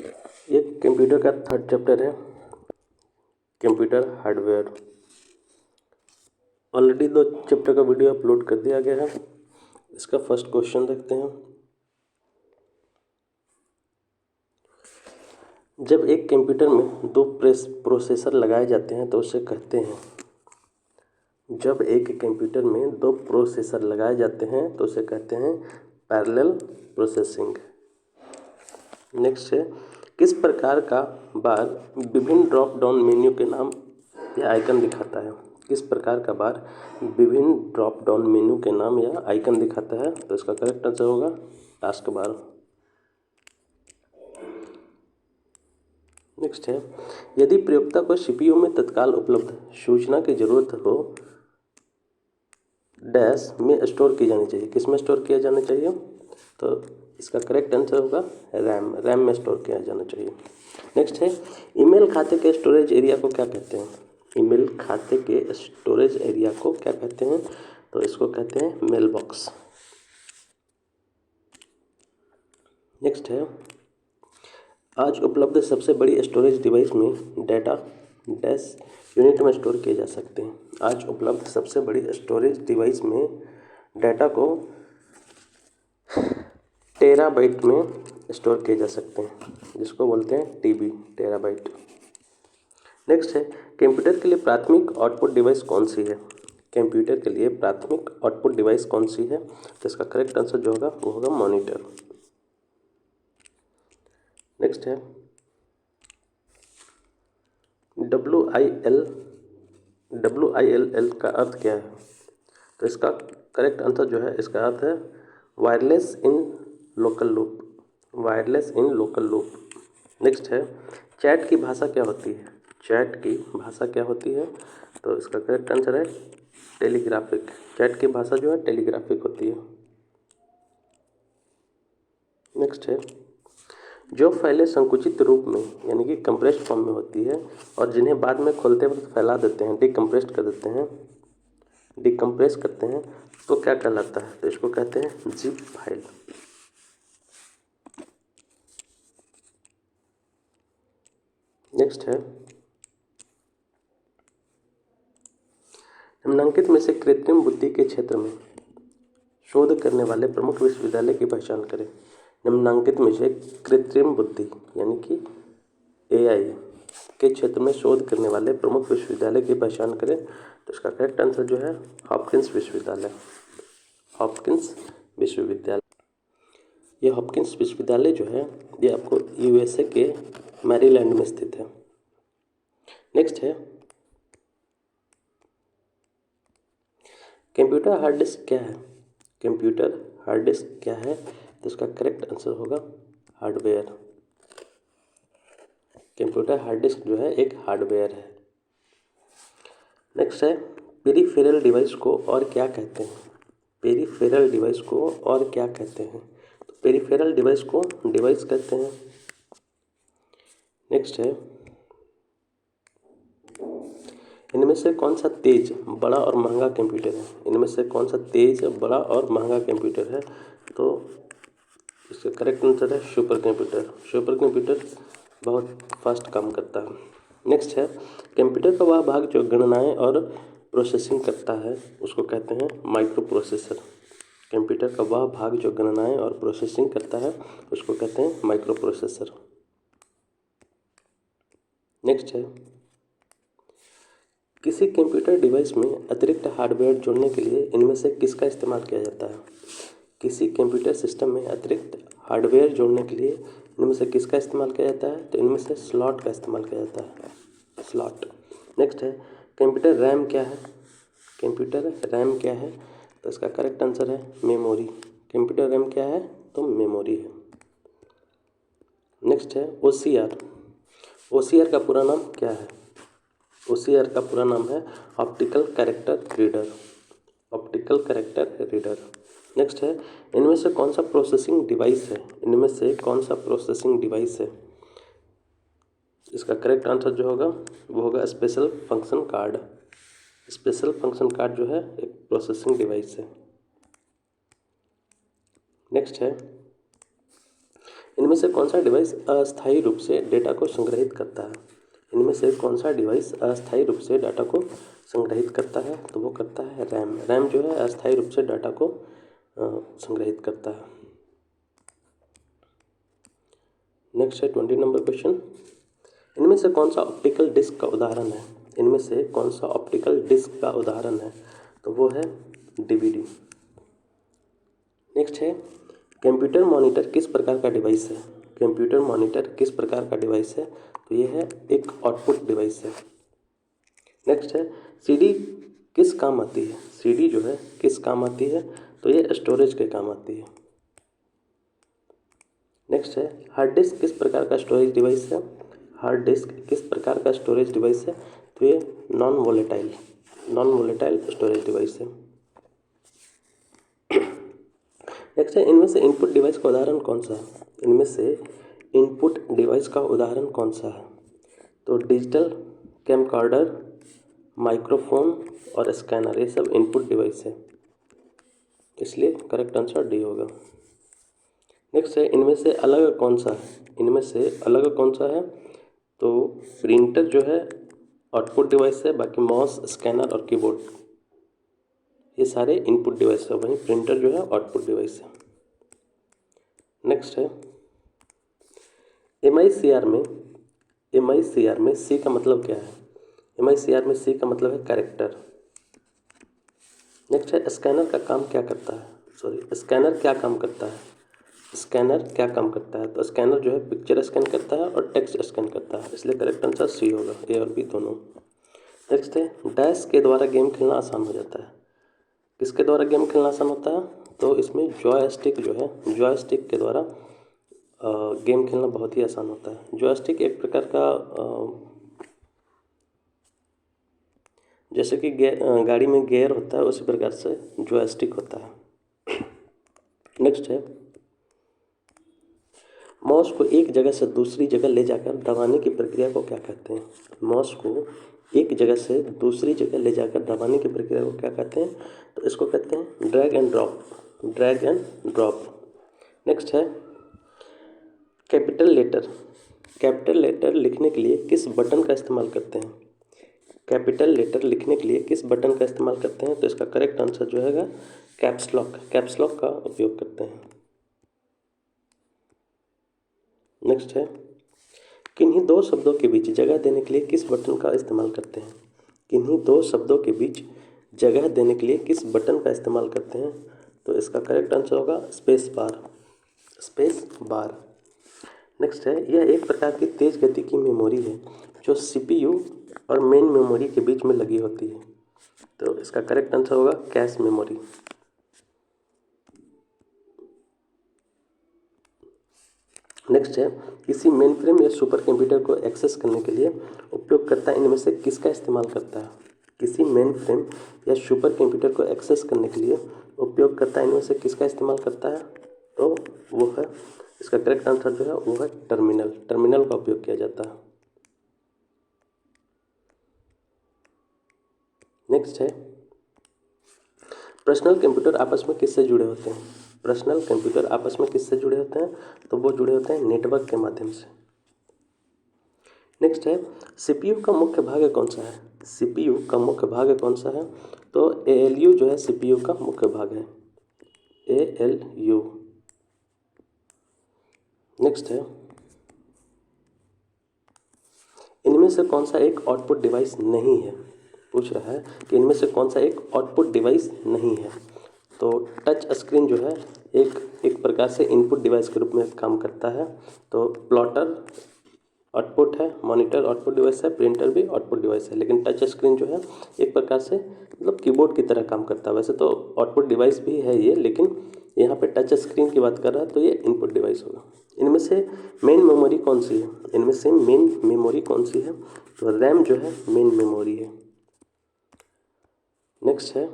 ये कंप्यूटर का third chapter है, कंप्यूटर हार्डवेयर। ऑलरेडी 2 चैप्टर का वीडियो अपलोड कर दिया गया है। इसका फर्स्ट क्वेश्चन देखते हैं। जब एक कंप्यूटर में 2 प्रोसेसर लगाए जाते हैं तो उसे कहते हैं जब एक कंप्यूटर में 2 प्रोसेसर लगाए जाते हैं तो उसे कहते हैं पैरेलल प्रोसेसिंग। नेक्स्ट है, किस प्रकार का बार विभिन्न ड्रॉप डाउन मेन्यू के नाम या आइकन दिखाता है? किस प्रकार का बार विभिन्न ड्रॉप डाउन मेन्यू के नाम या आइकन दिखाता है? तो इसका करेक्ट आंसर होगा टास्क बार। नेक्स्ट है, यदि प्रयोक्ता को सीपीयू में तत्काल उपलब्ध सूचना की जरूरत हो डैश में स्टोर की जानी चाहिए, किस में स्टोर किया जाना चाहिए? तो इसका करेक्ट आंसर होगा रैम में स्टोर किया जाना चाहिए। नेक्स्ट है, ईमेल खाते के स्टोरेज एरिया को क्या कहते हैं? ईमेल खाते के स्टोरेज एरिया को क्या कहते हैं? तो इसको कहते हैं मेल बॉक्स। नेक्स्ट है, आज उपलब्ध सबसे बड़ी स्टोरेज डिवाइस में डाटा डैश यूनिट में स्टोर किए जा सकते हैं। आज उपलब्ध सबसे बड़ी स्टोरेज डिवाइस में डाटा को टेराबाइट में स्टोर किए जा सकते हैं, जिसको बोलते हैं टीबी, टेराबाइट। नेक्स्ट है, कंप्यूटर के लिए प्राथमिक आउटपुट डिवाइस कौन सी है? कंप्यूटर के लिए प्राथमिक आउटपुट डिवाइस कौन सी है? तो इसका करेक्ट आंसर जो होगा वो होगा मॉनिटर। नेक्स्ट है, WILL का अर्थ क्या है? तो इसका करेक्ट आंसर जो है, इसका अर्थ है wireless in local loop, wireless in local loop. Next है, चैट की भाषा क्या होती है? चैट की भाषा क्या होती है? तो इसका करेक्ट आंसर है टेलीग्राफिक। चैट की भाषा जो है टेलीग्राफिक होती है। नेक्स्ट है, जो फाइलें संकुचित रूप में यानी कि कंप्रेस्ड फॉर्म में होती है और जिन्हें बाद में खोलते वक्त फैला देते हैं, डिकम्प्रेस्ड कर देते हैं, डिकम्प्रेस करते हैं, तो क्या कहलाता है? तो इसको कहते हैं जिप फाइल। नेक्स्ट है, निम्नलिखित में से कृत्रिम बुद्धि के क्षेत्र में शोध करने वाले प्रमुख विश्वविद्यालय की पहचान करें। निम्नलिखित में से कृत्रिम बुद्धि यानी कि AI के क्षेत्र में शोध करने वाले प्रमुख विश्वविद्यालय की पहचान करें। तो इसका करेक्ट आंसर जो है हॉपकिंस विश्वविद्यालय, हॉपकिंस विश्वविद्यालय। ये हॉपकिंस विश्वविद्यालय जो है ये आपको USA के मैरीलैंड में स्थित है। नेक्स्ट है, कंप्यूटर हार्ड डिस्क क्या है? कंप्यूटर हार्ड डिस्क क्या है? तो इसका करेक्ट आंसर होगा हार्डवेयर। कंप्यूटर हार्ड डिस्क जो है एक हार्डवेयर है। नेक्स्ट है, पेरिफेरल डिवाइस को और क्या कहते हैं? पेरिफेरल डिवाइस को और क्या कहते हैं? तो पेरिफेरल डिवाइस को डिवाइस कहते हैं। नेक्स्ट है, इनमें से कौन सा तेज, बड़ा और महंगा कंप्यूटर है? इनमें से कौन सा तेज, बड़ा और महंगा कंप्यूटर है? तो इसका करेक्ट आंसर है सुपर कंप्यूटर। सुपर कंप्यूटर बहुत फास्ट काम करता है। नेक्स्ट है, कंप्यूटर का वह भाग जो गणनाएं और प्रोसेसिंग करता है उसको कहते हैं माइक्रो प्रोसेसर। कंप्यूटर का वह भाग जो गणनाएं और प्रोसेसिंग करता है उसको कहते हैं माइक्रो प्रोसेसर। नेक्स्ट है, किसी कंप्यूटर डिवाइस में अतिरिक्त हार्डवेयर जोड़ने के लिए इनमें से किसका इस्तेमाल किया जाता है? किसी कंप्यूटर सिस्टम में अतिरिक्त हार्डवेयर जोड़ने के लिए इनमें से किसका इस्तेमाल किया जाता है? तो इनमें से स्लॉट का इस्तेमाल किया जाता है, स्लॉट। नेक्स्ट है, कंप्यूटर रैम क्या है? कंप्यूटर रैम क्या है? तो इसका करेक्ट आंसर है मेमोरी। कंप्यूटर रैम क्या है? तो मेमोरी है। नेक्स्ट है OCR। OCR का पूरा नाम क्या है? OCR का पूरा नाम है optical character reader, optical character reader. Next है, इनमें से कौन सा प्रोसेसिंग डिवाइस है? इनमें से कौन सा प्रोसेसिंग डिवाइस है? इसका करेक्ट आंसर जो होगा वो होगा special function card. Special function card जो है एक प्रोसेसिंग डिवाइस है। नेक्स्ट है, इनमें से कौन सा डिवाइस अस्थायी रूप से डेटा को संग्रहित करता है? इनमें से कौन सा डिवाइस अस्थायी रूप से डाटा को संग्रहित करता है? तो वो करता है रैम। रैम जो है अस्थायी रूप से डाटा को संग्रहित करता है। नेक्स्ट है 20 नंबर क्वेश्चन। इनमें से कौन सा ऑप्टिकल डिस्क का उदाहरण है? इनमें से कौन सा ऑप्टिकल डिस्क का उदाहरण है? तो वो है डीवीडी। नेक्स्ट है कंप्यूटर मॉनिटर किस प्रकार का डिवाइस है? कंप्यूटर मॉनिटर किस प्रकार का डिवाइस है? तो ये है एक आउटपुट डिवाइस है। नेक्स्ट है सीडी किस काम आती है? सीडी जो है किस काम आती है? तो ये स्टोरेज के काम आती है। नेक्स्ट है हार्ड डिस्क किस प्रकार का स्टोरेज डिवाइस है? हार्ड डिस्क किस प्रकार का स्टोरेज डिवाइस है? तो ये नॉन वोलेटाइल स्टोरेज डिवाइस है। नेक्स्ट है इनमें से इनपुट डिवाइस का उदाहरण कौन सा है? इनमें से इनपुट डिवाइस का उदाहरण कौन सा है? तो डिजिटल कैमकॉर्डर, माइक्रोफोन और स्कैनर, ये सब इनपुट डिवाइस है, इसलिए करेक्ट आंसर डी होगा। नेक्स्ट है इनमें से अलग कौन सा है? इनमें से अलग कौन सा है? तो प्रिंटर जो है आउटपुट डिवाइस है, बाकी माउस, स्कैनर और कीबोर्ड ये सारे इनपुट डिवाइस है, वहीं प्रिंटर जो है आउटपुट डिवाइस है। नेक्स्ट है MICR में सी का मतलब क्या है? MICR में सी का मतलब है कैरेक्टर। नेक्स्ट है स्कैनर क्या काम करता है? स्कैनर क्या काम करता है? तो स्कैनर जो है पिक्चर स्कैन करता है और टेक्स्ट स्कैन करता है, इसलिए करेक्ट आंसर सी होगा, ए और बी दोनों। नेक्स्ट है डैश के द्वारा गेम खेलना आसान हो जाता है। किसके द्वारा गेम खेलना आसान होता है? तो इसमें जॉयस्टिक के द्वारा गेम खेलना बहुत ही आसान होता है। जॉयस्टिक एक प्रकार का जैसे कि गाड़ी में गियर होता है, उसी प्रकार से जॉयस्टिक होता है। नेक्स्ट है माउस को एक जगह से दूसरी जगह ले जाकर दबाने की प्रक्रिया को क्या कहते हैं? माउस को एक जगह से दूसरी जगह ले जाकर दबाने की प्रक्रिया को क्या कहते हैं? तो इसको कहते हैं ड्रैग एंड ड्रॉप। नेक्स्ट है कैपिटल लेटर लिखने के लिए किस बटन का इस्तेमाल करते हैं? कैपिटल लेटर लिखने के लिए किस बटन का इस्तेमाल करते हैं? तो इसका करेक्ट आंसर जो है कैप्स लॉक का उपयोग करते हैं। नेक्स्ट है किन्हीं दो शब्दों के बीच जगह देने के लिए किस बटन का इस्तेमाल करते हैं? किन्हीं दो शब्दों के बीच जगह देने के लिए किस बटन का इस्तेमाल करते हैं? तो इसका करेक्ट आंसर होगा स्पेस बार। नेक्स्ट है यह एक प्रकार की तेज गति की मेमोरी है जो CPU और मेन मेमोरी के बीच में लगी होती है, तो इसका करेक्ट आंसर होगा कैश मेमोरी। नेक्स्ट है किसी मेन फ्रेम या सुपर कंप्यूटर को एक्सेस करने के लिए उपयोगकर्ता इनमें से किसका इस्तेमाल करता है? किसी मेन फ्रेम या सुपर कंप्यूटर को एक्सेस करने के लिए उपयोगकर्ता इनमें से किसका इस्तेमाल करता है? तो वो है, इसका करेक्ट आंसर जो है वो है टर्मिनल का उपयोग किया जाता है। नेक्स्ट है पर्सनल कंप्यूटर आपस में किससे जुड़े होते हैं? पर्सनल कंप्यूटर आपस में किससे जुड़े होते हैं? तो वो जुड़े होते हैं नेटवर्क के माध्यम से। नेक्स्ट है CPU का मुख्य भाग कौन सा है? CPU का मुख्य भाग कौन सा है? तो ALU जो है CPU का मुख्य भाग है, ALU। नेक्स्ट है इनमें से कौन सा एक आउटपुट डिवाइस नहीं है? पूछ रहा है कि इनमें से कौन सा एक आउटपुट डिवाइस नहीं है। तो टच स्क्रीन जो है एक प्रकार से इनपुट डिवाइस के रूप में काम करता है। तो प्लॉटर आउटपुट है, मॉनिटर आउटपुट डिवाइस है, प्रिंटर भी आउटपुट डिवाइस है, लेकिन टच स्क्रीन जो है एक प्रकार से मतलब कीबोर्ड की तरह काम करता है। वैसे तो आउटपुट डिवाइस भी है ये, लेकिन यहाँ पे टच स्क्रीन की बात कर रहा है तो ये इनपुट डिवाइस होगा। इनमें से मेन मेमोरी कौन सी है? इनमें से मेन मेमोरी कौन सी है? तो रैम जो है मेन मेमोरी है। नेक्स्ट है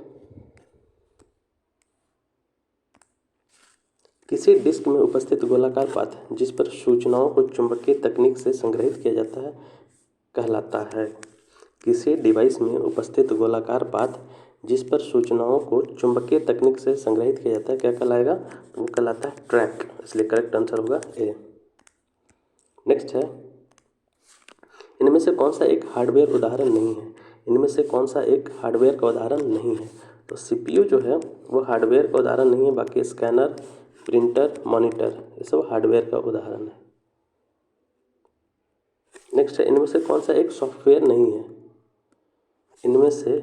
किसी डिस्क में उपस्थित गोलाकार पाथ जिस पर सूचनाओं को चुंबकीय तकनीक से संग्रहित किया जाता है कहलाता है। किसी डिवाइस में उपस्थित गोलाकार पाथ जिस पर सूचनाओं को चुंबकीय तकनीक से संग्रहित किया जाता है क्या कहलाएगा? तो वो कहलाता है ट्रैक, इसलिए करेक्ट आंसर होगा ए। नेक्स्ट है, इनमें से कौन सा एक हार्डवेयर उदाहरण नहीं है? इनमें से कौन सा एक हार्डवेयर का उदाहरण नहीं है? तो सीपीयू जो है वो हार्डवेयर का उदाहरण नहीं है, बाकी स्कैनर, प्रिंटर, मॉनिटर ये सब हार्डवेयर का उदाहरण है। नेक्स्ट है, इनमें से कौन सा एक सॉफ्टवेयर नहीं है? इनमें से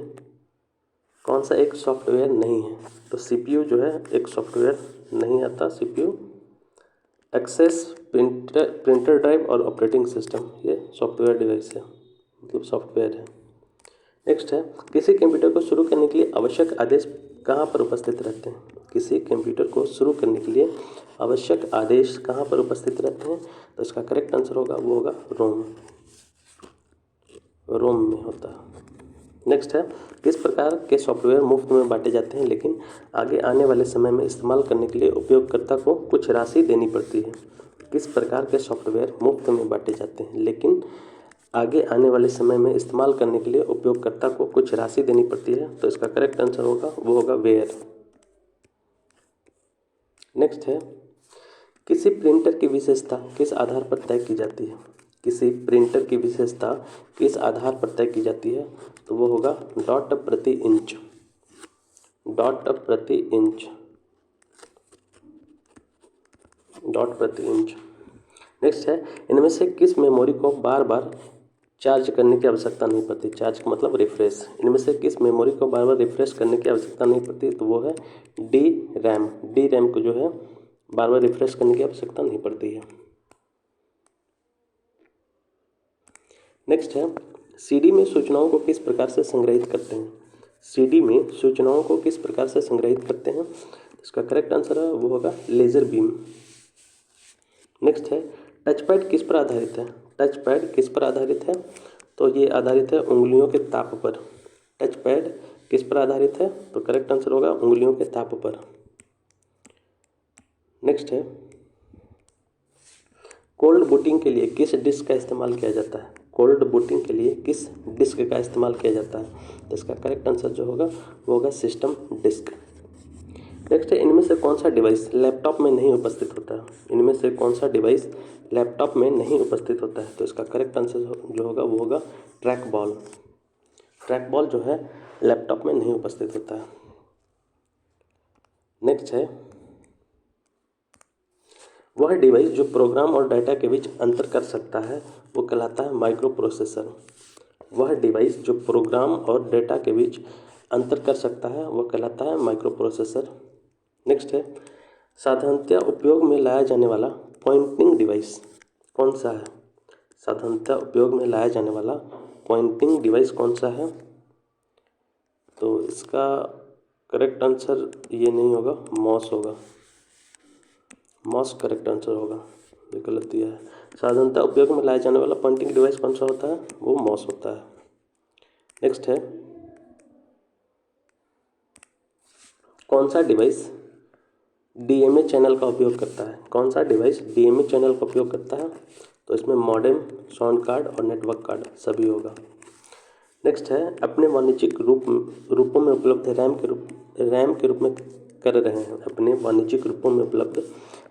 कौन सा एक सॉफ्टवेयर नहीं है? तो सीपीयू जो है एक सॉफ्टवेयर नहीं आता। सीपीयू, एक्सेस, प्रिंटर ड्राइव और ऑपरेटिंग सिस्टम ये सॉफ्टवेयर डिवाइस है, मतलब सॉफ्टवेयर है। नेक्स्ट है, किसी कंप्यूटर को शुरू करने के लिए आवश्यक आदेश कहाँ पर उपस्थित रहते हैं? किसी कंप्यूटर को शुरू करने के लिए आवश्यक आदेश कहाँ पर उपस्थित रहते हैं? तो इसका करेक्ट आंसर होगा वो होगा रोम में होता है। नेक्स्ट है, किस प्रकार के सॉफ्टवेयर मुफ्त में बांटे जाते हैं लेकिन आगे आने वाले समय में इस्तेमाल करने के लिए उपयोगकर्ता को कुछ राशि देनी पड़ती है? किस प्रकार के सॉफ्टवेयर मुफ्त में बांटे जाते हैं लेकिन आगे आने वाले समय में इस्तेमाल करने के लिए उपयोगकर्ता को कुछ राशि देनी पड़ती है? तो इसका करेक्ट आंसर होगा वो होगा वेयर। नेक्स्ट है, किसी प्रिंटर की विशेषता किस आधार पर तय की जाती है? किसी प्रिंटर की विशेषता किस आधार पर तय की जाती है? तो वो होगा डॉट प्रति इंच। डॉट प्रति इंच। डॉट प्रति इंच। नेक्स्ट है, इनमें से किस मेमोरी को बार बार चार्ज करने की आवश्यकता नहीं पड़ती? चार्ज का मतलब रिफ्रेश। इनमें से किस मेमोरी को बार बार रिफ्रेश करने की आवश्यकता नहीं पड़ती? तो वो है डी रैम। डी रैम को जो है बार बार रिफ्रेश करने की आवश्यकता नहीं पड़ती है। नेक्स्ट है, सीडी में सूचनाओं को किस प्रकार से संग्रहित करते हैं? सीडी में सूचनाओं को किस प्रकार से संग्रहित करते हैं? इसका करेक्ट आंसर है वो होगा लेजर बीम। नेक्स्ट है, टचपैड किस पर आधारित है? टचपैड किस पर आधारित है? तो ये आधारित है उंगलियों के ताप पर। टचपैड किस पर आधारित है? तो करेक्ट आंसर होगा उंगलियों के ताप पर। नेक्स्ट है, कोल्ड बूटिंग के लिए किस डिस्क का इस्तेमाल किया जाता है? कोल्ड बूटिंग के लिए किस डिस्क का इस्तेमाल किया जाता है? तो इसका करेक्ट आंसर जो होगा वो होगा सिस्टम डिस्क। नेक्स्ट है, इनमें से कौन सा डिवाइस लैपटॉप में नहीं उपस्थित होता है? इनमें से कौन सा डिवाइस लैपटॉप में नहीं उपस्थित होता है? तो इसका करेक्ट आंसर जो होगा वो होगा ट्रैक बॉल। ट्रैक बॉल जो है लैपटॉप में नहीं उपस्थित होता है। नेक्स्ट है, वह डिवाइस जो प्रोग्राम और डाटा के बीच अंतर कर सकता है वो कहलाता है माइक्रो प्रोसेसर। वह डिवाइस जो प्रोग्राम और डेटा के बीच अंतर कर सकता है वो कहलाता है माइक्रो प्रोसेसर। नेक्स्ट है, साधारणतया उपयोग में लाया जाने वाला पॉइंटिंग डिवाइस कौन सा है? साधारणतया उपयोग में लाया जाने वाला पॉइंटिंग डिवाइस कौन सा है? तो इसका करेक्ट आंसर ये नहीं होगा, माउस होगा। माउस करेक्ट आंसर होगा, ये गलत दिया है। साधारणतः उपयोग में लाया जाने वाला पॉइंटिंग डिवाइस कौन सा होता है? वो माउस होता है। नेक्स्ट है, कौन सा डिवाइस डीएमए चैनल का उपयोग करता है? कौन सा डिवाइस डीएमए चैनल का उपयोग करता है? तो इसमें मॉडेम, साउंड कार्ड और नेटवर्क कार्ड सभी होगा। नेक्स्ट है, अपने वाणिज्यिक रूपों में उपलब्ध रैम के रूप में कर रहे हैं। अपने वाणिज्यिक रूपों में उपलब्ध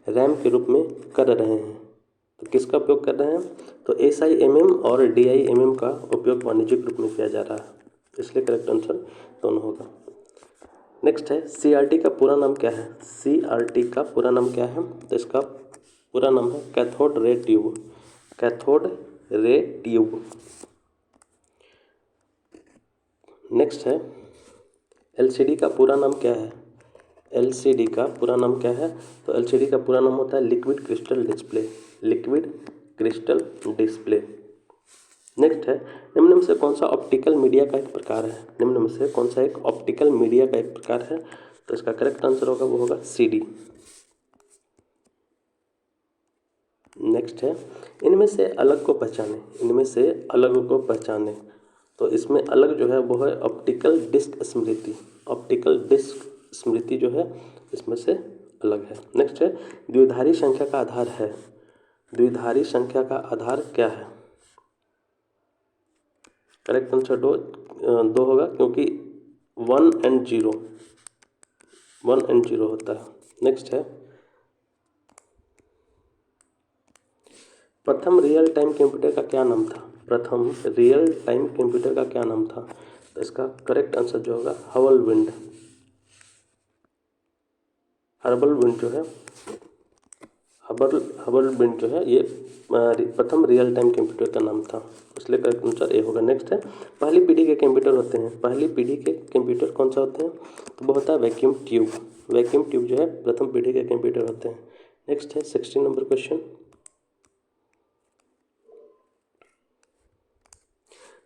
रैम के रूप में कर रहे हैं। तो किसका उपयोग कर रहे हैं? तो SIMM और DIMM का उपयोग वाणिज्यिक रूप में किया जा रहा है, इसलिए करेक्ट आंसर दोनों होगा। नेक्स्ट है, CRT का पूरा नाम क्या है? CRT का पूरा नाम क्या है? तो इसका पूरा नाम है cathode ray tube. Cathode ray tube. Next है, LCD का पूरा नाम क्या है? LCD का पूरा नाम क्या है? तो LCD का पूरा नाम होता है liquid crystal display. Liquid crystal display. Next है, निम्न में से कौन सा ऑप्टिकल मीडिया का एक प्रकार है? निम्न में से कौन सा एक ऑप्टिकल मीडिया का एक प्रकार है? तो इसका करेक्ट आंसर होगा वो होगा CD। नेक्स्ट है, इनमें से अलग को पहचाने। इनमें से अलग को पहचाने। तो इसमें अलग जो है वो है ऑप्टिकल डिस्क स्मृति। ऑप्टिकल डिस्क स्मृति जो है इसमें से अलग है। नेक्स्ट है, द्विधारी संख्या का आधार है। द्विधारी संख्या का आधार क्या है? करेक्ट आंसर दो होगा, क्योंकि 1 और 0 होता है। नेक्स्ट है, प्रथम रियल टाइम कंप्यूटर का क्या नाम था? प्रथम रियल टाइम कंप्यूटर का क्या नाम था? तो इसका करेक्ट आंसर जो होगा हबल विंड। हर्बल विंड जो है हबल विंड जो है ये प्रथम रियल टाइम कंप्यूटर का नाम था, इसलिए करेक्ट आंसर ए होगा। नेक्स्ट है, पहली पीढ़ी के कंप्यूटर होते हैं, पहली पीढ़ी के कंप्यूटर कौन सा होते हैं? तो वो होता है वैक्यूम ट्यूब। वैक्यूम ट्यूब जो है प्रथम पीढ़ी के कंप्यूटर होते हैं। नेक्स्ट है 16 नंबर क्वेश्चन,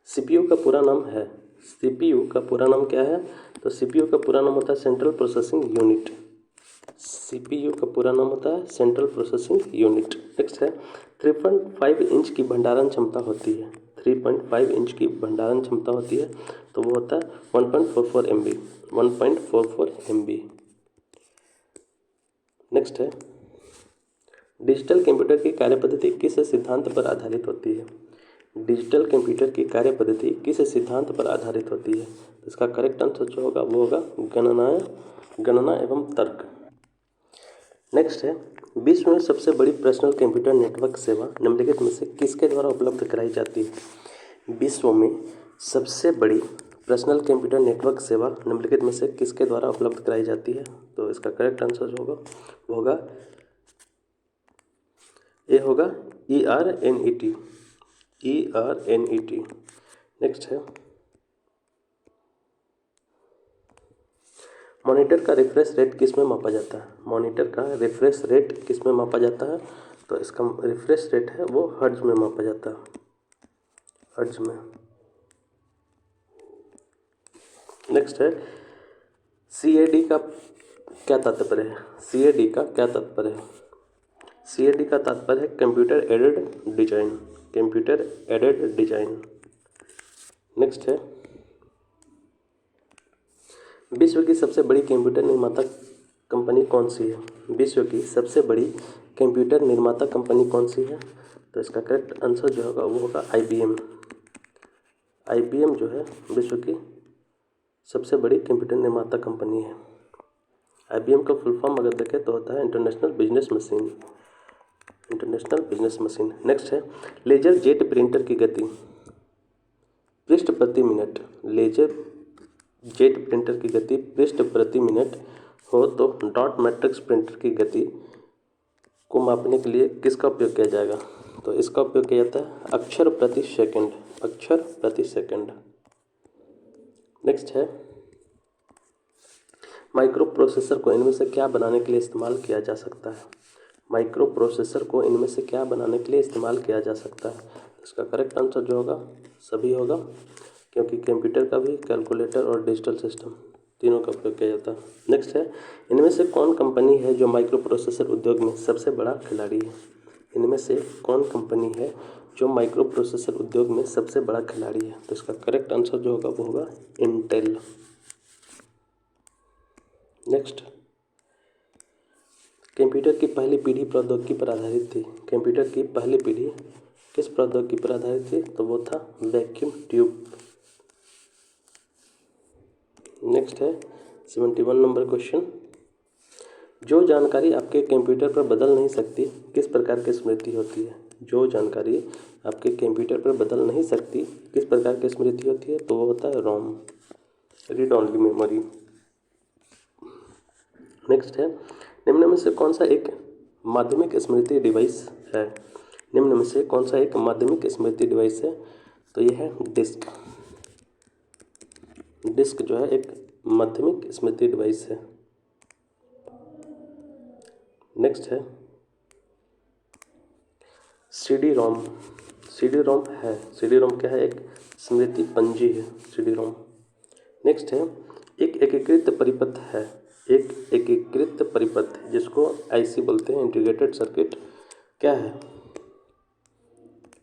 सीपीयू का पूरा नाम है, सीपीयू का पूरा नाम क्या है? तो सीपीयू का पूरा नाम होता है सेंट्रल प्रोसेसिंग यूनिट। सीपीयू का पूरा नाम होता है सेंट्रल प्रोसेसिंग यूनिट। नेक्स्ट है, 3.5 इंच की भंडारण क्षमता होती है, 3.5 इंच की भंडारण क्षमता होती है, तो वो होता है 1.44 MB, 1.44 MB। नेक्स्ट है, डिजिटल कंप्यूटर की कार्यपद्धति किस सिद्धांत पर आधारित होती है? डिजिटल कंप्यूटर की कार्यपद्धति किस सिद्धांत पर आधारित होती है? इसका करेक्ट आंसर जो होगा वो होगा गणना एवं तर्क। नेक्स्ट है, विश्व में सबसे बड़ी पर्सनल कंप्यूटर नेटवर्क सेवा निम्नलिखित में से किसके द्वारा उपलब्ध कराई जाती है? विश्व में सबसे बड़ी पर्सनल कंप्यूटर नेटवर्क सेवा निम्नलिखित में से किसके द्वारा उपलब्ध कराई जाती है? तो इसका करेक्ट आंसर जो होगा वो होगा ये होगा ERNET, ERNET। नेक्स्ट है, मॉनिटर का रिफ्रेश रेट किस में मापा जाता है? मॉनिटर का रिफ्रेश रेट किस में मापा जाता है? तो इसका रिफ्रेश रेट है वो हर्ट्ज में मापा जाता है, हर्ट्ज में। नेक्स्ट है, CAD का क्या तात्पर्य है? CAD का क्या तात्पर्य है? CAD का तात्पर्य है computer aided design, computer aided design. Next है, विश्व की सबसे बड़ी कंप्यूटर निर्माता कंपनी कौन सी है? विश्व की सबसे बड़ी कंप्यूटर निर्माता कंपनी कौन सी है? तो इसका करेक्ट आंसर जो होगा वो होगा IBM। IBM जो है विश्व की सबसे बड़ी कंप्यूटर निर्माता कंपनी है। IBM का फुल फॉर्म अगर देखें तो होता है international business machine, international business machine. Next है, लेजर जेट प्रिंटर की गति पृष्ठ प्रति मिनट, लेजर जेट प्रिंटर की गति पृष्ठ प्रति मिनट हो तो डॉट मैट्रिक्स प्रिंटर की गति को मापने के लिए किसका उपयोग किया जाएगा? तो इसका उपयोग किया जाता है अक्षर प्रति सेकंड, अक्षर प्रति सेकंड। नेक्स्ट है, माइक्रो प्रोसेसर को इनमें से क्या बनाने के लिए इस्तेमाल किया जा सकता है? माइक्रो प्रोसेसर को इनमें से क्या बनाने के लिए इस्तेमाल किया जा सकता है? इसका करेक्ट आंसर जो होगा सभी होगा, क्योंकि कंप्यूटर का भी कैलकुलेटर और डिजिटल सिस्टम तीनों का उपयोग किया जाता है। नेक्स्ट है, इनमें से कौन कंपनी है जो माइक्रो प्रोसेसर उद्योग में सबसे बड़ा खिलाड़ी है? इनमें से कौन कंपनी है जो माइक्रो प्रोसेसर उद्योग में सबसे बड़ा खिलाड़ी है? तो इसका करेक्ट आंसर जो होगा वो होगा इंटेल। नेक्स्ट, कंप्यूटर की पहली पीढ़ी प्रौद्योगिकी पर आधारित थी, कंप्यूटर की पहली पीढ़ी किस प्रौद्योगिकी पर आधारित थी? तो वो था वैक्यूम ट्यूब। नेक्स्ट है 71 नंबर क्वेश्चन, जो जानकारी आपके कंप्यूटर पर बदल नहीं सकती किस प्रकार की स्मृति होती है? जो जानकारी आपके कंप्यूटर पर बदल नहीं सकती किस प्रकार की स्मृति होती है? तो वो होता है रोम, रीड ओनली मेमोरी। नेक्स्ट है, निम्न में से कौन सा एक माध्यमिक स्मृति डिवाइस है? निम्न में से कौन सा एक माध्यमिक स्मृति डिवाइस है? तो ये है डिस्क। डिस्क जो है एक माध्यमिक स्मृति डिवाइस है। नेक्स्ट है CD रोम। CD रोम है, CD रोम क्या है? एक स्मृति पंजी है CD रोम। नेक्स्ट है, एक एकीकृत परिपथ है, एक एकीकृत परिपथ जिसको IC बोलते हैं, इंटीग्रेटेड सर्किट क्या है?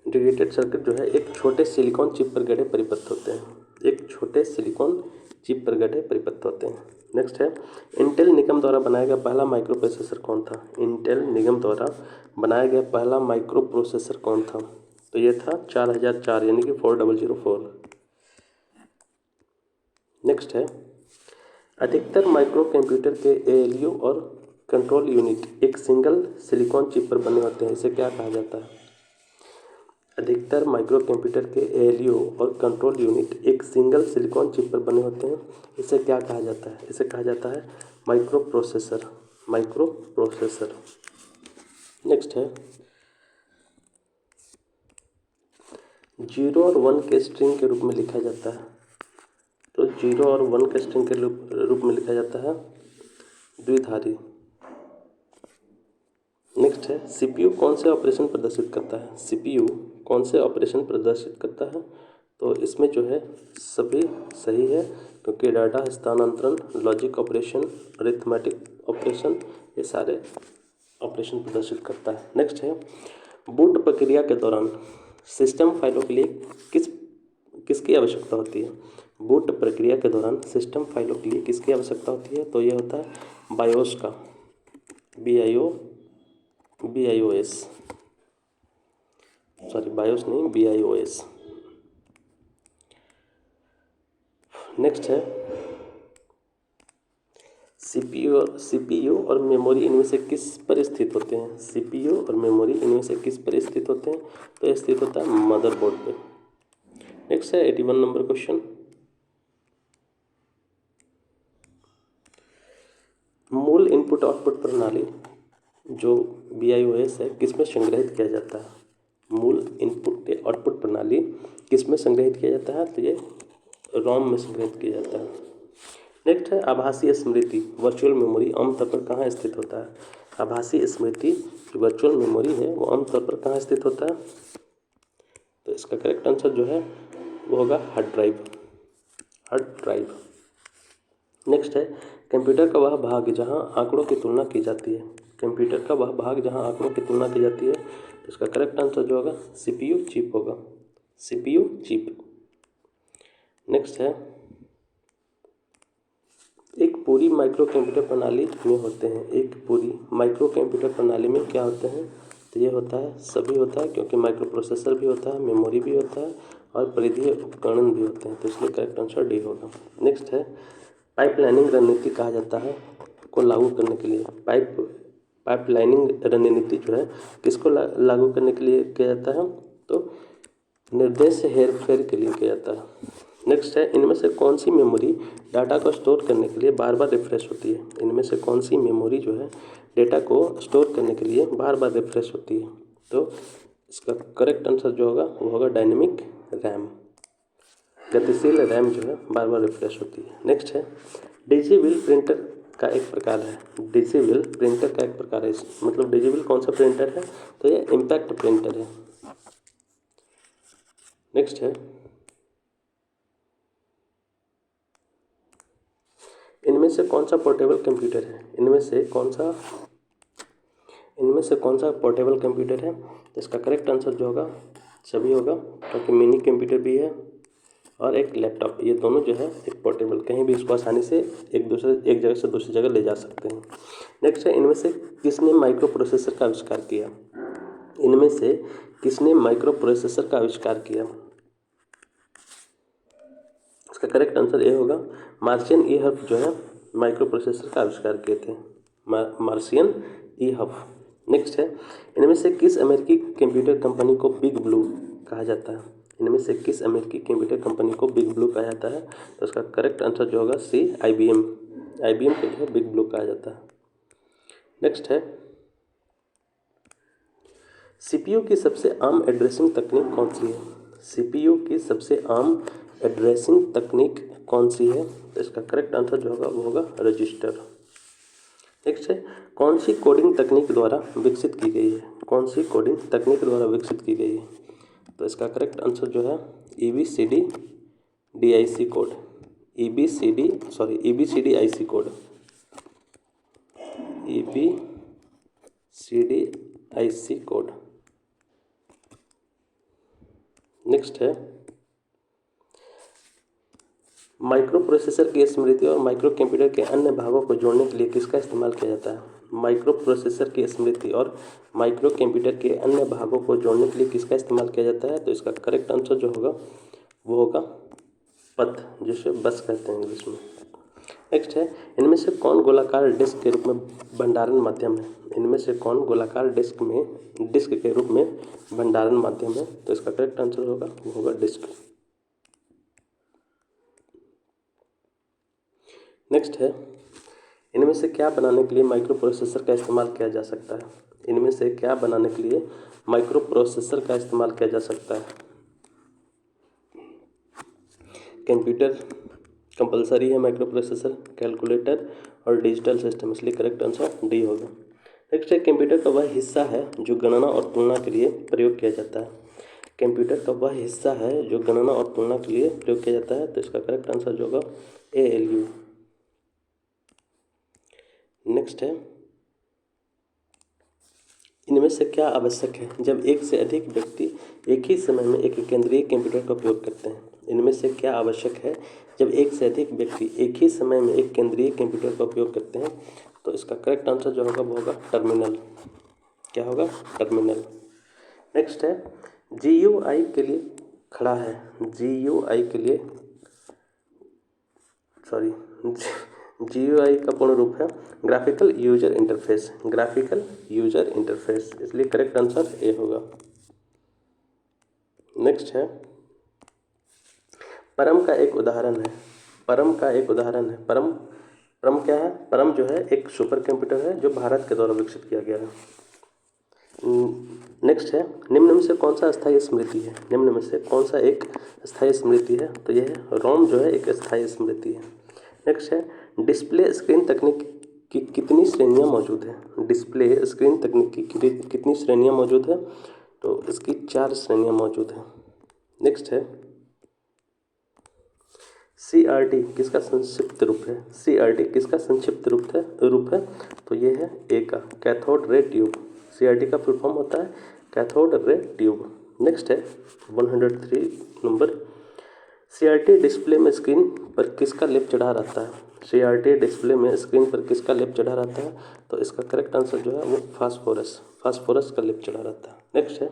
इंटीग्रेटेड सर्किट जो है एक छोटे सिलिकॉन चिप पर गढ़े परिपथ होते हैं, एक छोटे सिलिकॉन चिप पर गढ़े परिपथ होते हैं। नेक्स्ट है, इंटेल निगम द्वारा बनाया गया पहला माइक्रो प्रोसेसर कौन था? इंटेल निगम द्वारा बनाया गया पहला माइक्रो प्रोसेसर कौन था? तो ये था 4004 यानी कि 4004। नेक्स्ट है, अधिकतर माइक्रो कंप्यूटर के ALU और कंट्रोल यूनिट एक सिंगल सिलिकॉन चिप पर बने होते हैं, इसे क्या कहा जाता है? अधिकतर माइक्रो कंप्यूटर के एएलयू और कंट्रोल यूनिट एक सिंगल सिलिकॉन चिप पर बने होते हैं। इसे क्या कहा जाता है? इसे कहा जाता है micro processor. Micro processor. Next है 0 और 1 के स्ट्रिंग के रूप में लिखा जाता है। तो 0 और 1 के स्ट्रिंग के रूप में लिखा जाता है द्विधारी। नेक्स्ट है सीपीयू कौन से ऑपरेशन प्रदर्शित करता है? सीपीयू कौन से ऑपरेशन प्रदर्शित करता है? तो इसमें जो है सभी सही है, क्योंकि डाटा हस्तांतरण, लॉजिक ऑपरेशन, अरिथमेटिक ऑपरेशन, ये सारे ऑपरेशन प्रदर्शित करता है। नेक्स्ट है बूट प्रक्रिया के दौरान सिस्टम फाइलों के लिए किसकी आवश्यकता होती है? बूट प्रक्रिया के दौरान सिस्टम फाइलों के लिए किसकी आवश्यकता होती है? तो यह होता है बायोस का, BIOS, सॉरी बायोस नहीं, BIOS। नेक्स्ट है सीपीयू और मेमोरी इनमें से किस पर स्थित होते हैं? सीपीयू और मेमोरी इनमें से किस पर स्थित होते हैं? तो यह स्थित होता है मदरबोर्ड पे। नेक्स्ट है 81 नंबर क्वेश्चन, मूल इनपुट आउटपुट प्रणाली जो BIOS है किसमें संग्रहित किया जाता है? मूल इनपुट आउटपुट प्रणाली किसमें संग्रहित किया जाता है? तो ये रोम में संग्रहित किया जाता है। नेक्स्ट है आभासी स्मृति, वर्चुअल मेमोरी आमतौर पर कहाँ स्थित होता है? आभासी स्मृति जो वर्चुअल मेमोरी है वो आमतौर पर कहाँ स्थित होता है? तो इसका करेक्ट आंसर जो है वो होगा hard drive. Hard drive. Next है कंप्यूटर का वह भाग जहाँ आंकड़ों की तुलना की जाती है। कंप्यूटर का वह भाग जहाँ आंकड़ों की तुलना की जाती है, तो इसका करेक्ट आंसर जो होगा CPU चिप होगा। CPU chip. नेक्स्ट है एक पूरी माइक्रो कंप्यूटर प्रणाली में होते हैं। एक पूरी माइक्रो कंप्यूटर प्रणाली में क्या होते हैं? तो ये होता है सभी होता है, क्योंकि माइक्रो प्रोसेसर भी होता है, मेमोरी भी होता है और परिधीय उपकरण भी होते हैं, तो इसलिए करेक्ट आंसर डी होगा। नेक्स्ट है पाइपलाइनिंग रणनीति कहा जाता है को लागू करने के लिए। पाइपलाइनिंग रणनीति जो है किसको लागू करने के लिए किया जाता है? तो निर्देश हेरफेर के लिए किया जाता है। नेक्स्ट है इनमें से कौन सी मेमोरी डाटा को स्टोर करने के लिए बार बार रिफ्रेश होती है? इनमें से कौन सी मेमोरी जो है डेटा को स्टोर करने के लिए बार बार रिफ्रेश होती है? तो इसका करेक्ट आंसर जो होगा वो होगा डायनेमिक रैम। गतिशील रैम जो है बार बार रिफ्रेश होती है। नेक्स्ट है डिजिटल प्रिंटर का एक प्रकार है। डिजिटल प्रिंटर का एक प्रकार है, मतलब डिजिटल कौन सा प्रिंटर है? तो ये इम्पैक्ट प्रिंटर है। नेक्स्ट है इनमें से कौन सा पोर्टेबल कंप्यूटर है? इनमें से कौन सा पोर्टेबल कंप्यूटर है? तो इसका करेक्ट आंसर जो होगा सभी होगा, क्योंकि मिनी कंप्यूटर भी है और एक लैपटॉप, ये दोनों जो है एक पोर्टेबल, कहीं भी इसको आसानी से एक जगह से दूसरी जगह ले जा सकते हैं। नेक्स्ट है इनमें से किसने माइक्रो प्रोसेसर का आविष्कार किया? इनमें से किसने माइक्रो प्रोसेसर का आविष्कार किया? इसका करेक्ट आंसर ये होगा मार्शियन ई हफ जो है माइक्रो प्रोसेसर का आविष्कार किए थे, मार्शियन ई हफ। नेक्स्ट है इनमें से किस अमेरिकी कंप्यूटर कंपनी को बिग ब्लू कहा जाता है? इनमें से किस अमेरिकी कंप्यूटर कंपनी को बिग ब्लू कहा जाता है? तो इसका करेक्ट आंसर जो होगा सी IBM। IBM को जो है बिग ब्लू कहा जाता है। नेक्स्ट है CPU की सबसे आम एड्रेसिंग तकनीक कौन सी है? CPU की सबसे आम एड्रेसिंग तकनीक कौन सी है? तो इसका करेक्ट आंसर जो होगा वो होगा रजिस्टर। नेक्स्ट है कौन सी कोडिंग तकनीक द्वारा विकसित की गई है? कौन सी कोडिंग तकनीक द्वारा विकसित की गई है? तो इसका करेक्ट आंसर जो है EBCD IC code. EBCD IC code. EBCD IC code. Next है माइक्रो प्रोसेसर की स्मृति और माइक्रो कंप्यूटर के अन्य भागों को जोड़ने के लिए किसका इस्तेमाल किया जाता है? माइक्रो प्रोसेसर की स्मृति और माइक्रो कंप्यूटर के अन्य भागों को जोड़ने के लिए किसका इस्तेमाल किया जाता है? तो इसका करेक्ट आंसर जो होगा वो होगा पथ, जिसे बस कहते हैं इंग्लिश में। नेक्स्ट है, इनमें से कौन गोलाकार डिस्क के रूप में भंडारण माध्यम है? इनमें से कौन गोलाकार डिस्क के रूप में भंडारण माध्यम है? तो इसका करेक्ट आंसर होगा वो होगा डिस्क। नेक्स्ट है, इनमें से क्या बनाने के लिए माइक्रो प्रोसेसर का इस्तेमाल किया जा सकता है? इनमें से क्या बनाने के लिए माइक्रो प्रोसेसर का इस्तेमाल किया जा सकता है? कंप्यूटर कंपलसरी है, माइक्रो प्रोसेसर, कैलकुलेटर और डिजिटल सिस्टम, इसलिए करेक्ट आंसर डी होगा। नेक्स्ट है, कंप्यूटर का वह हिस्सा है जो गणना और तुलना के लिए प्रयोग किया जाता है। कंप्यूटर का वह हिस्सा है जो गणना और तुलना के लिए प्रयोग किया जाता है, तो इसका करेक्ट आंसर जो होगा ALU। नेक्स्ट है, इनमें से क्या आवश्यक है जब एक से अधिक व्यक्ति एक ही समय में एक केंद्रीय कंप्यूटर का उपयोग करते हैं? इनमें से क्या आवश्यक है जब एक से अधिक व्यक्ति एक ही समय में एक केंद्रीय कंप्यूटर का उपयोग करते हैं? तो इसका करेक्ट आंसर जो होगा वो होगा टर्मिनल। क्या होगा? टर्मिनल। नेक्स्ट है, GUI के लिए खड़ा है। GUI के लिए GUI का पूर्ण रूप है graphical user interface. Graphical user interface, इसलिए करेक्ट आंसर ए होगा। नेक्स्ट है, परम का एक उदाहरण है। परम का एक उदाहरण है। परम क्या है? परम जो है एक सुपर कंप्यूटर है जो भारत के द्वारा विकसित किया गया है। नेक्स्ट है, निम्न में से कौन सा स्थायी स्मृति है? निम्न में से कौन सा एक स्थायी स्मृति है? तो यह है रोम जो है एक स्थायी स्मृति है। नेक्स्ट है, डिस्प्ले स्क्रीन तकनीक की कितनी श्रेणियां मौजूद है? डिस्प्ले स्क्रीन तकनीक की कितनी श्रेणियां मौजूद है? तो इसकी 4 श्रेणियां मौजूद है। नेक्स्ट है, CRT किसका संक्षिप्त रूप है? CRT किसका संक्षिप्त रूप है? तो ये है ए का, कैथोड रे ट्यूब। CRT का फुल फॉर्म होता है कैथोड रे ट्यूब। नेक्स्ट है 103 नंबर, CRT डिस्प्ले में स्क्रीन पर किसका लेप चढ़ा रहता है? CRT डिस्प्ले में स्क्रीन पर किसका लेप चढ़ा रहता है? तो इसका करेक्ट आंसर जो है वो फास्फोरस का लेप चढ़ा रहता है। नेक्स्ट है,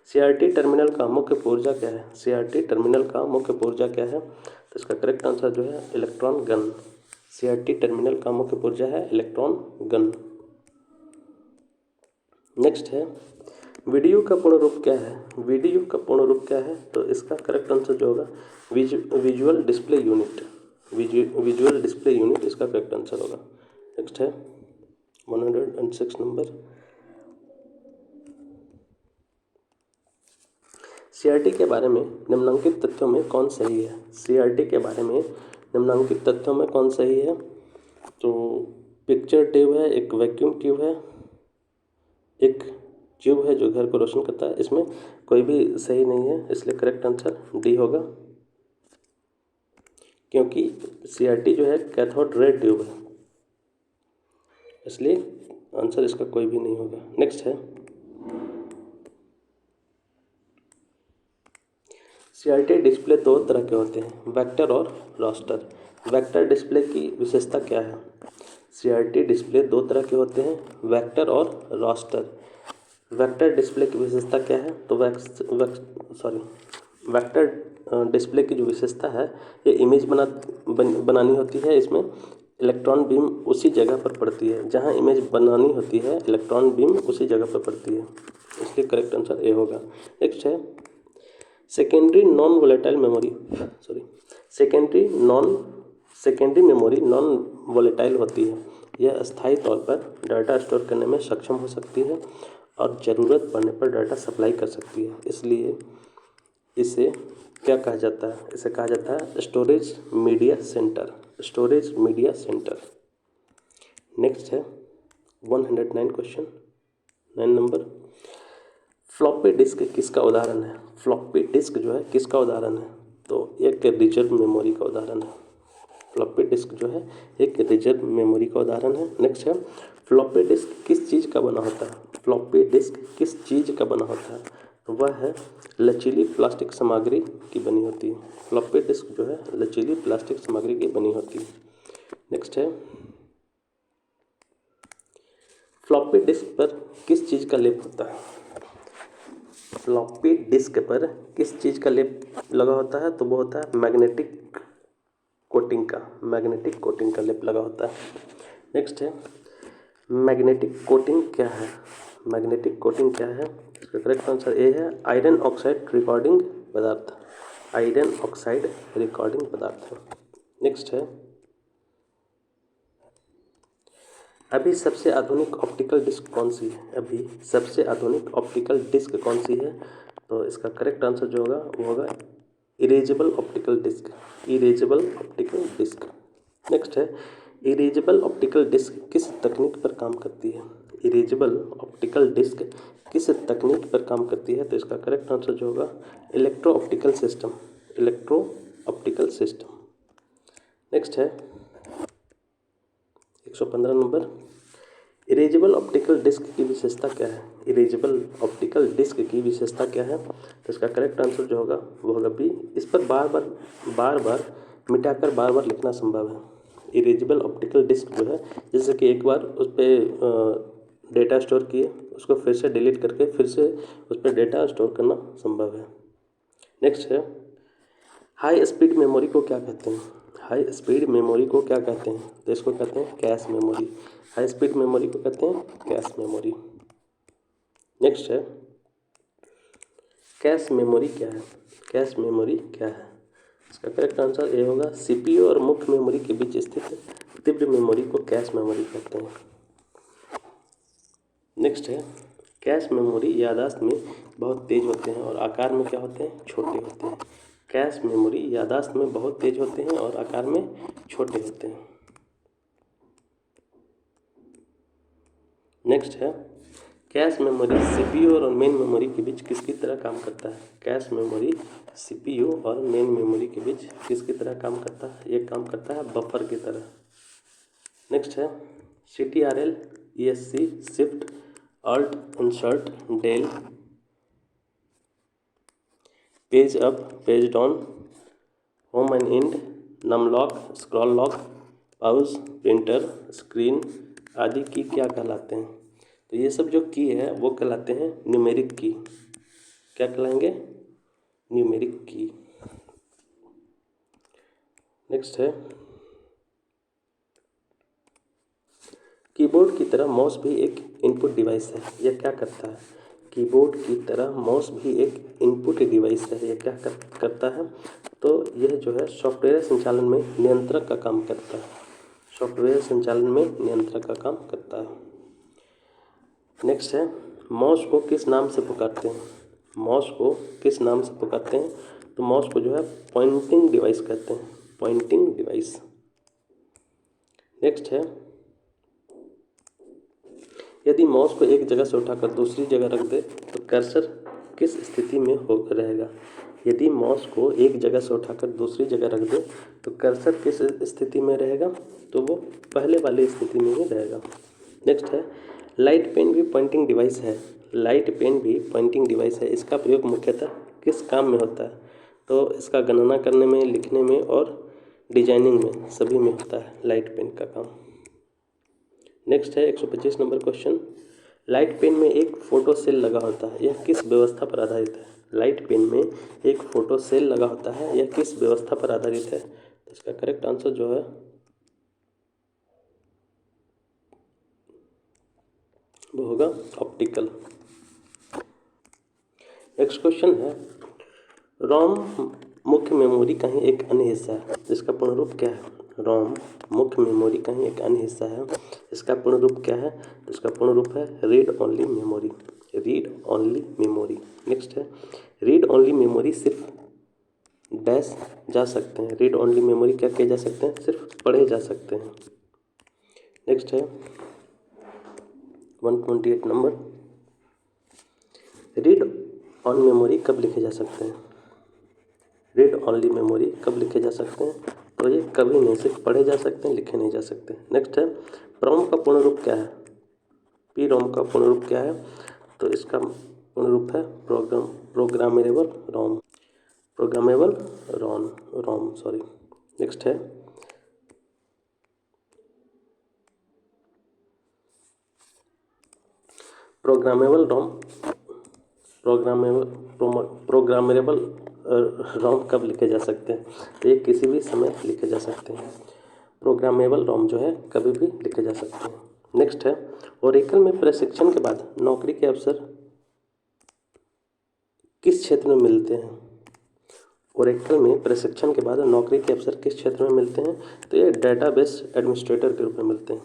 CRT टर्मिनल का मुख्य पुर्जा क्या है? CRT टर्मिनल का मुख्य पुर्जा क्या है? तो इसका करेक्ट आंसर जो है इलेक्ट्रॉन गन। CRT टर्मिनल का मुख्य पुर्जा है इलेक्ट्रॉन गन। नेक्स्ट है, वीडियो का पूर्ण रूप क्या है? वीडियो का पूर्ण रूप क्या है? तो इसका करेक्ट आंसर जो होगा visual display unit. Visual display unit इसका करेक्ट आंसर होगा। नेक्स्ट है 106 नंबर, CRT के बारे में निम्नलिखित तथ्यों में कौन सही है? CRT के बारे में निम्नलिखित तथ्यों में कौन सही है? तो पिक्चर ट्यूब है, एक वैक्यूम ट्यूब है, एक ट्यूब है जो घर को रोशन करता है। इसमें कोई भी सही नहीं है, इसलिए करेक्ट आंसर डी होगा, क्योंकि CRT जो है कैथोड रे ट्यूब है, इसलिए आंसर इसका कोई भी नहीं होगा। नेक्स्ट है, CRT डिस्प्ले 2 तरह के होते हैं, वेक्टर और रास्टर। वेक्टर डिस्प्ले की विशेषता क्या है? CRT डिस्प्ले 2 तरह के होते हैं, वेक्टर और रास्टर। वेक्टर डिस्प्ले की विशेषता क्या है? तो वेक्टर डिस्प्ले की जो विशेषता है, ये इमेज बनानी होती है। इसमें इलेक्ट्रॉन बीम उसी जगह पर पड़ती है जहां इमेज बनानी होती है, इलेक्ट्रॉन बीम उसी जगह पर पड़ती है, इसलिए करेक्ट आंसर ए होगा। नेक्स्ट है, सेकेंडरी मेमोरी नॉन वोलेटाइल होती है। यह अस्थायी तौर पर डाटा स्टोर करने में सक्षम हो सकती है और ज़रूरत पड़ने पर डाटा सप्लाई कर सकती है, इसलिए इसे क्या कहा जाता है? इसे कहा जाता है स्टोरेज मीडिया सेंटर। नेक्स्ट है 109 क्वेश्चन 9 नंबर, फ्लॉपी डिस्क किसका उदाहरण है? फ्लॉपी डिस्क जो है किसका उदाहरण है? तो एक रिजर्व मेमोरी का उदाहरण है। फ्लॉपी डिस्क जो है एक रिजर्व मेमोरी का उदाहरण है। नेक्स्ट है, फ्लॉपी डिस्क किस चीज़ का बना होता है? फ्लॉपी डिस्क किस चीज़ का बना होता है? तो वह है लचीली प्लास्टिक सामग्री की बनी होती है। फ्लॉपी डिस्क जो है लचीली प्लास्टिक सामग्री की बनी होती है। नेक्स्ट है, फ्लॉपी डिस्क पर किस चीज़ का लेप होता है? फ्लॉपी डिस्क पर किस चीज़ का लेप लगा होता है? तो वो होता है मैग्नेटिक मैग्नेटिक कोटिंग का लेप लगा होता है। नेक्स्ट है मैग्नेटिक कोटिंग क्या है। मैग्नेटिक कोटिंग क्या है, इसका करेक्ट आंसर ए है आयरन ऑक्साइड रिकॉर्डिंग पदार्थ। आयरन ऑक्साइड रिकॉर्डिंग पदार्थ है। नेक्स्ट है अभी सबसे आधुनिक ऑप्टिकल डिस्क कौन सी है। अभी सबसे आधुनिक ऑप्टिकल डिस्क कौन सी है, तो इसका करेक्ट आंसर जो होगा वो होगा erasable optical disc. Erasable optical disc. Next है इरेजेबल ऑप्टिकल डिस्क किस तकनीक पर काम करती है। इरेजेबल ऑप्टिकल डिस्क किस तकनीक पर काम करती है, तो इसका करेक्ट आंसर जो होगा electro optical system. Electro optical system. Next है 115 नंबर इरेजेबल ऑप्टिकल डिस्क की विशेषता क्या है। इरेजेबल ऑप्टिकल डिस्क की विशेषता क्या है, तो इसका करेक्ट आंसर जो होगा वो होगा बी। इस पर बार बार मिटाकर बार बार लिखना संभव है। इरेजेबल ऑप्टिकल डिस्क जो है जैसे कि एक बार उस पर डेटा स्टोर किए उसको फिर से डिलीट करके फिर से उस पर डेटा स्टोर करना संभव है। नेक्स्ट है हाई स्पीड मेमोरी को क्या कहते हैं। हाई स्पीड मेमोरी को क्या कहते हैं, तो इसको कहते हैं cache memory. High speed memory को कहते हैं कैश मेमोरी। नेक्स्ट है कैश मेमोरी क्या है। कैश मेमोरी क्या है, इसका करेक्ट आंसर ए होगा सीपीयू और मुख्य मेमोरी के बीच स्थित तीव्र मेमोरी को कैश मेमोरी कहते हैं। नेक्स्ट है कैश मेमोरी याददाश्त में बहुत तेज होते हैं और आकार में क्या होते हैं, छोटे होते हैं। कैश मेमोरी याददाश्त में बहुत तेज होते हैं और आकार में छोटे होते हैं। नेक्स्ट है कैश मेमोरी सीपीयू और मेन मेमोरी के बीच किसकी तरह काम करता है। कैश मेमोरी सीपीयू और मेन मेमोरी के बीच किसकी तरह काम करता है, ये काम करता है बफर की तरह। नेक्स्ट है CTRL ESC shift alt insert del page up page down home end end num lock scroll lock pause printer screen आदि की क्या कहलाते हैं, तो ये सब जो की है वो कहलाते हैं न्यूमेरिक की। क्या कहलाएंगे, न्यूमेरिक की। नेक्स्ट है कीबोर्ड की तरह माउस भी एक इनपुट डिवाइस है, यह क्या करता है। कीबोर्ड की तरह माउस भी एक इनपुट डिवाइस है, यह क्या करता है, तो यह जो है सॉफ्टवेयर संचालन में नियंत्रक का काम करता है। सॉफ्टवेयर संचालन में नियंत्रक का काम करता है। नेक्स्ट है माउस को किस नाम से पुकारते हैं। माउस को किस नाम से पुकारते हैं, तो माउस को जो है पॉइंटिंग डिवाइस कहते हैं, पॉइंटिंग डिवाइस। नेक्स्ट है यदि माउस को एक जगह से उठाकर दूसरी जगह रख दे तो कर्सर किस स्थिति में हो रहेगा। यदि माउस को एक जगह से उठाकर दूसरी जगह रख दे तो कर्सर किस स्थिति में रहेगा, तो वो पहले वाली स्थिति में ही रहेगा। नेक्स्ट है लाइट पेन भी पॉइंटिंग डिवाइस है। लाइट पेन भी पॉइंटिंग डिवाइस है, इसका प्रयोग मुख्यतः किस काम में होता है, तो इसका गणना करने में, लिखने में और डिजाइनिंग में सभी में होता है लाइट पेन का काम। नेक्स्ट है 125 नंबर क्वेश्चन लाइट पेन में एक फोटो सेल लगा होता है, यह किस व्यवस्था पर आधारित है। लाइट पेन में एक फोटो सेल लगा होता है, यह किस व्यवस्था पर आधारित है, तो इसका करेक्ट आंसर जो है वो होगा ऑप्टिकल। नेक्स्ट क्वेश्चन है रोम मुख्य मेमोरी का ही एक अन्य हिस्सा है, इसका पूर्ण रूप क्या है। रोम मुख्य मेमोरी का ही एक अन्य हिस्सा है, इसका पूर्ण रूप क्या है, तो इसका पूर्ण रूप है read only memory. Read only memory. Next है रीड ओनली मेमोरी सिर्फ डैश जा सकते हैं। रीड ओनली मेमोरी क्या किए जा सकते हैं, सिर्फ पढ़े जा सकते हैं। नेक्स्ट है 128 नंबर रीड ऑन मेमोरी कब लिखे जा सकते हैं। रीड ओनली मेमोरी कब लिखे जा सकते हैं, तो ये कभी नहीं, सिर्फ पढ़े जा सकते हैं, लिखे नहीं जा सकते। नेक्स्ट है प्रोम का पूर्ण रूप क्या है। पी रोम का पूर्ण रूप क्या है, तो इसका पूर्ण रूप है प्रोग्रामेबल रोम। प्रोग्रामेबल रोम सॉरी। नेक्स्ट है प्रोग्रामेबल रोम कब लिखे जा सकते हैं? तो ये किसी भी समय लिखे जा सकते हैं। प्रोग्रामेबल रोम जो है कभी भी लिखे जा सकते हैं। नेक्स्ट है, ओरेकल में प्रशिक्षण के बाद नौकरी के अवसर किस क्षेत्र में मिलते हैं? ओरेकल में प्रशिक्षण के बाद नौकरी के अवसर किस क्षेत्र में मिलते हैं? तो ये डेटाबेस एडमिनिस्ट्रेटर के रूप में मिलते हैं,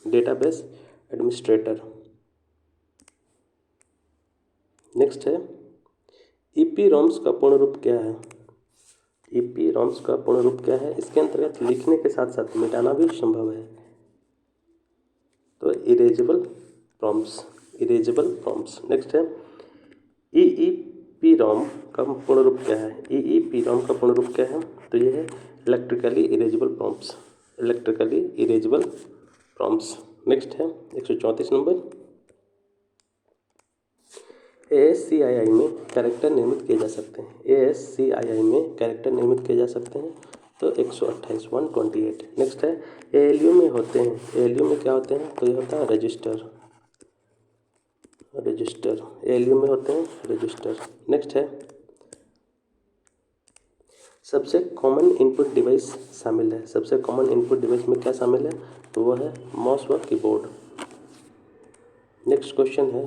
डेटाबेस एडमिनिस्ट्रेटर। नेक्स्ट है, ईपी रोम्स का पूर्ण रूप क्या है? ईपी रोम्स का पूर्ण रूप क्या है? इसके अंतर्गत लिखने के साथ साथ मिटाना भी संभव है। तो erasable prompts, erasable prompts. Next है, ईईपीरॉम का पूर्ण रूप क्या है? ईईपीरॉम का पूर्ण रूप क्या है? तो ये है electrically erasable prompts, electrically erasable prompts. Next है 134 नंबर, ASCII में कैरेक्टर निर्मित किए जा सकते हैं। ASCII में कैरेक्टर निर्मित किए जा सकते हैं। तो 128 128। नेक्स्ट है, ALU में होते हैं। ALU में क्या होते हैं? तो ये होता है रजिस्टर, रजिस्टर। ALU में होते हैं रजिस्टर। नेक्स्ट है, सबसे कॉमन इनपुट डिवाइस शामिल है। सबसे कॉमन इनपुट डिवाइस में क्या शामिल है? तो वो है माउस व कीबोर्ड। नेक्स्ट क्वेश्चन है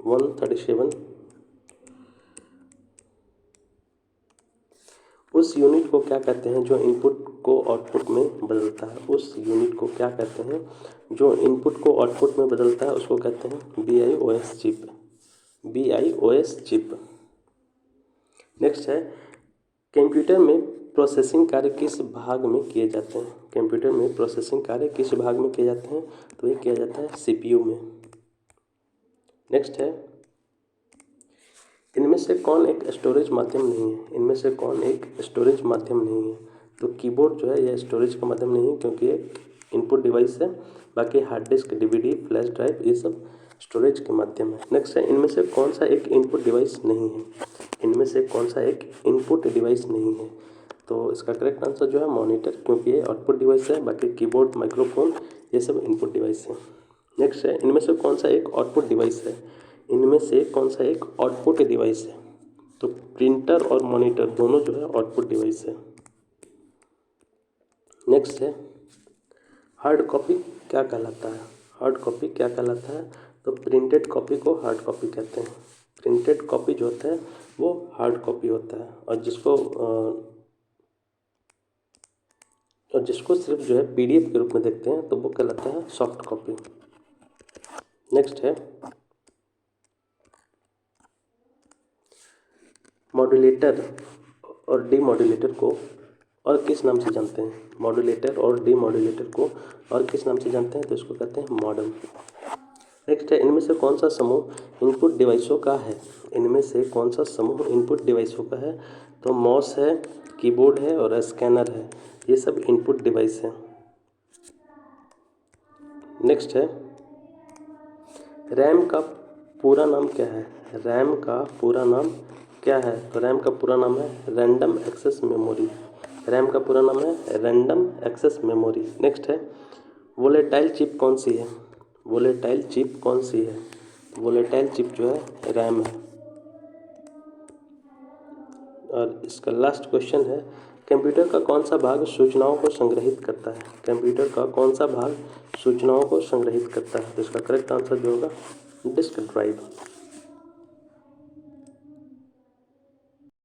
137, उस यूनिट को क्या कहते हैं जो इनपुट को आउटपुट में बदलता है? उस यूनिट को क्या कहते हैं जो इनपुट को आउटपुट में बदलता है? उसको कहते हैं BIOS chip, BIOS chip. Next है, कंप्यूटर में प्रोसेसिंग कार्य किस भाग में किए जाते हैं? कंप्यूटर में प्रोसेसिंग कार्य किस भाग में किए जाते हैं? तो ये किया जाता है CPU में। नेक्स्ट है, इनमें से कौन एक स्टोरेज माध्यम नहीं है? इनमें से कौन एक स्टोरेज माध्यम नहीं है? तो कीबोर्ड जो है यह स्टोरेज का माध्यम नहीं है क्योंकि एक इनपुट डिवाइस है। बाकी hard disk, DVD, flash drive ये सब स्टोरेज के माध्यम है। नेक्स्ट है, इनमें से कौन सा एक इनपुट डिवाइस नहीं है? इनमें से कौन सा एक इनपुट डिवाइस नहीं है? तो इसका करेक्ट आंसर जो है मॉनिटर, क्योंकि ये आउटपुट डिवाइस है। बाकी कीबोर्ड, माइक्रोफोन ये सब इनपुट डिवाइस है। नेक्स्ट है, इनमें से कौन सा एक आउटपुट डिवाइस है? इनमें से कौन सा एक आउटपुट डिवाइस है? तो प्रिंटर और मॉनिटर दोनों जो है आउटपुट डिवाइस है। नेक्स्ट है, हार्ड कॉपी क्या कहलाता है? हार्ड कॉपी क्या कहलाता है? तो प्रिंटेड कॉपी को हार्ड कॉपी कहते हैं। प्रिंटेड कॉपी जो होता है वो हार्ड कॉपी होता है, और जिसको सिर्फ जो है PDF के रूप में देखते हैं तो वो कहलाता है सॉफ्ट कॉपी। नेक्स्ट है, मॉड्यूलेटर और डीमॉड्यूलेटर को और किस नाम से जानते हैं? मॉड्यूलेटर और डीमॉड्यूलेटर को और किस नाम से जानते हैं? तो इसको कहते हैं मॉडम। नेक्स्ट है, इनमें से कौन सा समूह इनपुट डिवाइसों का है? इनमें से कौन सा समूह इनपुट डिवाइसों का है? तो माउस है, कीबोर्ड है और स्कैनर है, ये सब इनपुट डिवाइस है। नेक्स्ट है, रैम का पूरा नाम क्या है? रैम का पूरा नाम क्या है? तो रैम का पूरा नाम है रैंडम एक्सेस मेमोरी। रैम का पूरा नाम है रैंडम एक्सेस मेमोरी। नेक्स्ट है, वोलेटाइल चिप कौन सी है? वोलेटाइल चिप कौन सी है? वोलेटाइल चिप जो है रैम है। और इसका लास्ट क्वेश्चन है, कंप्यूटर का कौन सा भाग सूचनाओं को संग्रहित करता है? कंप्यूटर का कौन सा भाग सूचनाओं को संग्रहित करता है? तो इसका करेक्ट आंसर जो होगा डिस्क ड्राइव।